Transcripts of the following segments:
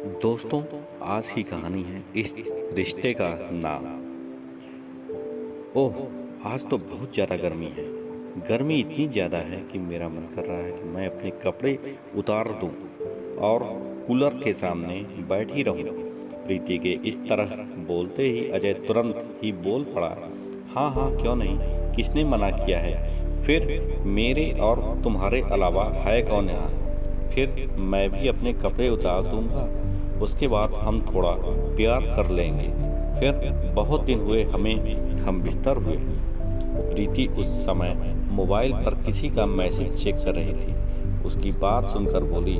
दोस्तों, आज की कहानी है इस रिश्ते का नाम। ओह, आज तो बहुत ज़्यादा गर्मी है। गर्मी इतनी ज़्यादा है कि मेरा मन कर रहा है कि मैं अपने कपड़े उतार दूं और कूलर के सामने बैठ ही रहूं। प्रीति के इस तरह बोलते ही अजय तुरंत ही बोल पड़ा, हाँ हाँ, क्यों नहीं, किसने मना किया है? फिर मेरे और तुम्हारे अलावा है कौन यहाँ? फिर मैं भी अपने कपड़े उतार दूंगा, उसके बाद हम थोड़ा प्यार कर लेंगे। फिर बहुत दिन हुए हमें हम बिस्तर हुए। प्रीति उस समय मोबाइल पर किसी का मैसेज चेक कर रही थी। उसकी बात सुनकर बोली,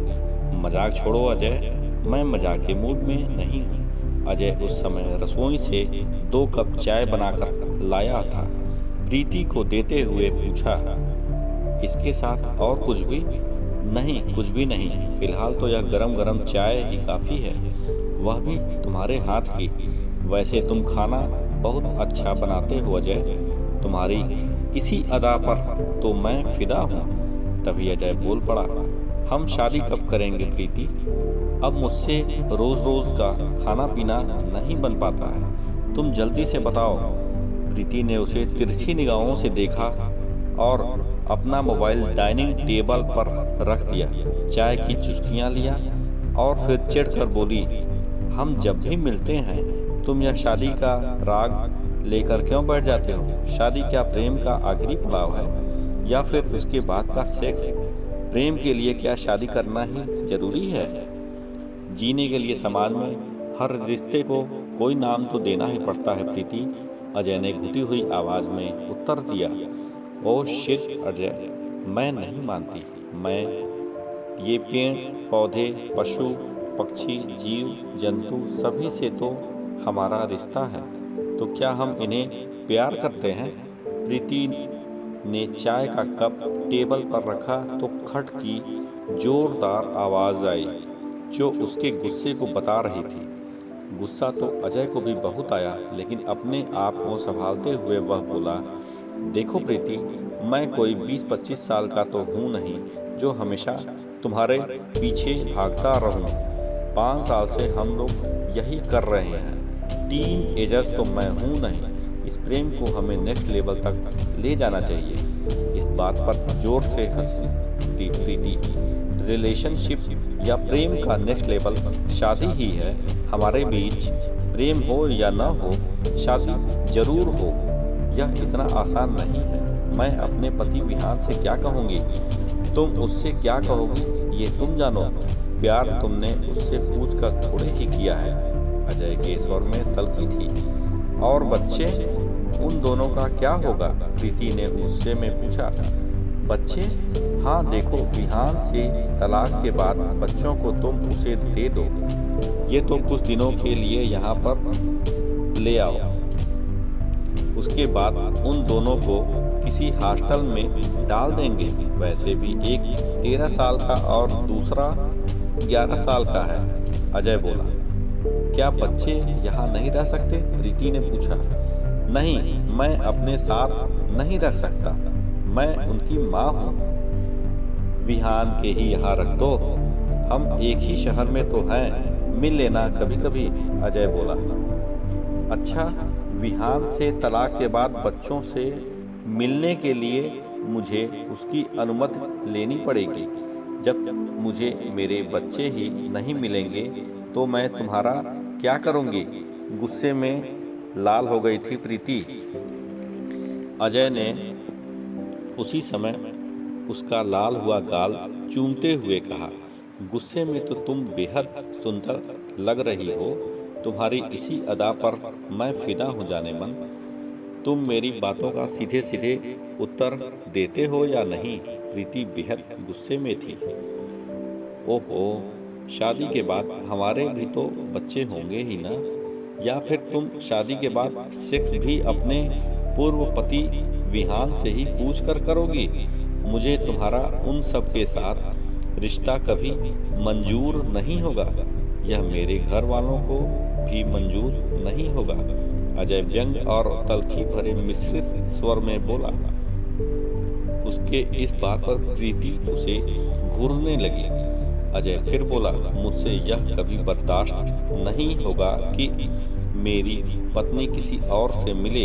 मजाक छोड़ो अजय, मैं मजाक के मूड में नहीं हूँ। अजय उस समय रसोई से 2 कप चाय बनाकर लाया था। प्रीति को देते हुए पूछा, इसके साथ और कुछ भी? नहीं, कुछ भी नहीं, फिलहाल तो यह गरम गरम चाय ही काफ़ी है, वह भी तुम्हारे हाथ की। वैसे तुम खाना बहुत अच्छा बनाते हो अजय, तुम्हारी इसी अदा पर तो मैं फिदा हूँ। तभी अजय बोल पड़ा, हम शादी कब करेंगे प्रीति? अब मुझसे रोज़ रोज़ का खाना पीना नहीं बन पाता है, तुम जल्दी से बताओ। प्रीति ने उसे तिरछी निगाहों से देखा और अपना मोबाइल डाइनिंग टेबल पर रख दिया, चाय की चुस्कियाँ लिया और फिर चिढ़कर बोली, हम जब भी मिलते हैं तुम यह शादी का राग लेकर क्यों बैठ जाते हो? शादी क्या प्रेम का आखिरी पड़ाव है या फिर उसके बाद का सेक्स? प्रेम के लिए क्या शादी करना ही जरूरी है? जीने के लिए समाज में हर रिश्ते को कोई नाम तो देना ही पड़ता है प्रीति। अजय ने घुटी हुई आवाज़ में उत्तर दिया, ओह शिट अजय, मैं नहीं मानती। मैं ये पेड़ पौधे पशु पक्षी जीव जंतु सभी से तो हमारा रिश्ता है, तो क्या हम इन्हें प्यार करते हैं? प्रीति ने चाय का कप टेबल पर रखा तो खट की जोरदार आवाज़ आई जो उसके गुस्से को बता रही थी। गुस्सा तो अजय को भी बहुत आया, लेकिन अपने आप को संभालते हुए वह बोला, देखो प्रीति, मैं कोई 20-25 साल का तो हूँ नहीं जो हमेशा तुम्हारे पीछे भागता रहूँ। 5 साल से हम लोग यही कर रहे हैं। टीन एजर्स तो मैं हूँ नहीं। इस प्रेम को हमें नेक्स्ट लेवल तक ले जाना चाहिए। इस बात पर जोर से हंसी प्रीति। रिलेशनशिप या प्रेम का नेक्स्ट लेवल शादी ही है। हमारे बीच प्रेम हो या ना हो, शादी जरूर हो। यह इतना आसान नहीं है। मैं अपने पति विहान से क्या कहूँगी, तुम उससे क्या कहोगी, ये तुम जानो। प्यार तुमने उससे पूछ कर थोड़े ही किया है। अजय के स्वर में तल्खी थी। और बच्चे, उन दोनों का क्या होगा? प्रीति ने गुस्से में पूछा। बच्चे? हाँ देखो, विहान से तलाक के बाद बच्चों को तुम उसे दे दो। ये तो कुछ दिनों के लिए यहाँ पर ले आओ, उसके बाद उन दोनों को किसी हॉस्टल में डाल देंगे। वैसे भी एक 13 साल का और दूसरा 11 साल का है। अजय बोला, क्या बच्चे यहाँ नहीं रह सकते? प्रीति ने पूछा। नहीं, मैं अपने साथ नहीं रख सकता, मैं उनकी माँ हूँ। विहान के ही यहाँ रख दो, हम एक ही शहर में तो हैं, मिल लेना कभी कभी। अजय बोला। अच्छा, विहान से तलाक के बाद बच्चों से मिलने के लिए मुझे उसकी अनुमति लेनी पड़ेगी। जब मुझे मेरे बच्चे ही नहीं मिलेंगे तो मैं तुम्हारा क्या करूँगी? गुस्से में लाल हो गई थी प्रीति। अजय ने उसी समय उसका लाल हुआ गाल चूमते हुए कहा, गुस्से में तो तुम बेहद सुंदर लग रही हो। तुम्हारी इसी अदा पर मैं फिदा हूँ जाने मन। तुम मेरी बातों का सीधे सीधे उत्तर देते हो या नहीं? प्रीति बेहद गुस्से में थी। ओहो, शादी के बाद हमारे भी तो बच्चे होंगे ही ना? या फिर तुम शादी के बाद सेक्स भी अपने पूर्व पति विहान से ही पूछ कर करोगी? मुझे तुम्हारा उन सब के साथ रिश्ता कभी मंजूर नहीं होगा। यह मेरे घर वालों को भी मंजूर नहीं होगा। अजय व्यंग और तल्खी भरे मिश्रित स्वर में बोला। उसके इस बात पर प्रीति उसे घूरने लगी। अजय फिर बोला, मुझसे यह कभी बर्दाश्त नहीं होगा कि मेरी पत्नी किसी और से मिले।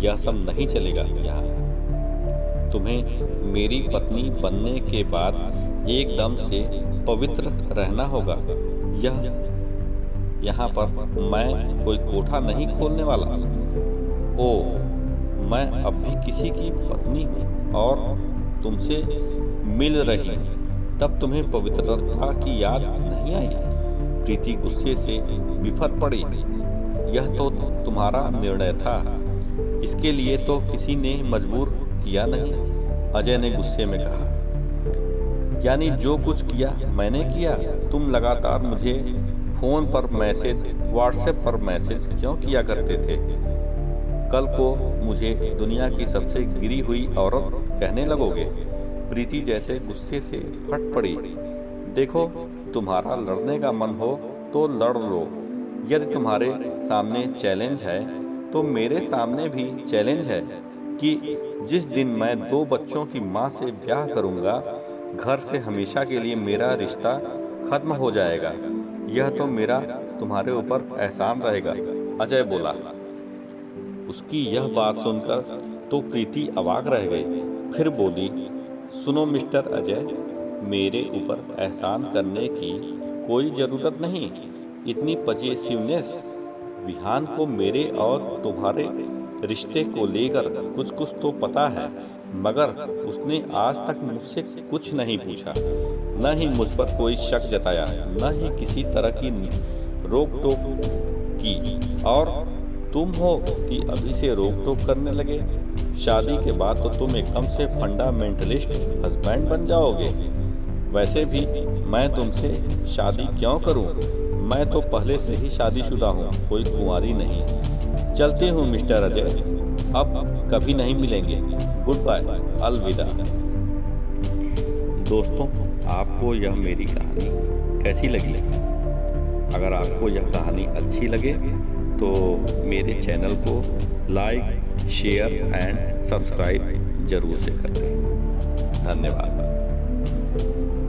यह सब नहीं चलेगा यहाँ। तुम्हें मेरी पत्नी बनने के बाद एकदम से पवित्र रहना होगा। यहाँ पर मैं कोई कोठा नहीं खोलने वाला। ओ, मैं अब भी किसी की पत्नी हूँ और तुमसे मिल रही हूँ। तब तुम्हें पवित्रता की याद नहीं आई? प्रीति गुस्से से बिफर पड़ी। यह तो तुम्हारा निर्णय था, इसके लिए तो किसी ने मजबूर किया नहीं। अजय ने गुस्से में कहा, यानी जो कुछ किया मैंने किया? तुम लगातार मुझे फोन पर मैसेज, व्हाट्सएप पर मैसेज क्यों किया करते थे? कल को मुझे दुनिया की सबसे गिरी हुई औरत कहने लगोगे। प्रीति जैसे गुस्से से फट पड़ी। देखो, तुम्हारा लड़ने का मन हो तो लड़ लो। यदि तुम्हारे सामने चैलेंज है तो मेरे सामने भी चैलेंज है कि जिस दिन मैं 2 बच्चों की मां से ब्याह करूंगा, घर से हमेशा के लिए मेरा रिश्ता खत्म हो जाएगा। यह तो मेरा तुम्हारे ऊपर एहसान रहेगा, अजय बोला। उसकी यह बात सुनकर तो प्रीति अवाक रह गई। फिर बोली, सुनो मिस्टर अजय, मेरे ऊपर एहसान करने की कोई ज़रूरत नहीं। इतनी पजेसिवनेस विहान को मेरे और तुम्हारे रिश्ते को लेकर कुछ तो पता है, मगर उसने आज तक मुझसे कुछ नहीं पूछा, न ही मुझ पर कोई शक जताया, न ही किसी तरह की रोक टोक की। और तुम हो कि अभी से रोक टोक करने लगे? शादी के बाद तो तुम एकदम से फंडामेंटलिस्ट हस्बैंड बन जाओगे। वैसे भी मैं तुमसे शादी क्यों करूं? मैं तो पहले से ही शादीशुदा हूं, कोई कुंवारी नहीं। चलते हूं मिस्टर अजय, अब कभी नहीं मिलेंगे। गुड बाय, अलविदा। दोस्तों, आपको यह मेरी कहानी कैसी लगी? अगर आपको यह कहानी अच्छी लगे तो मेरे चैनल को लाइक, शेयर एंड सब्सक्राइब जरूर से करें। धन्यवाद।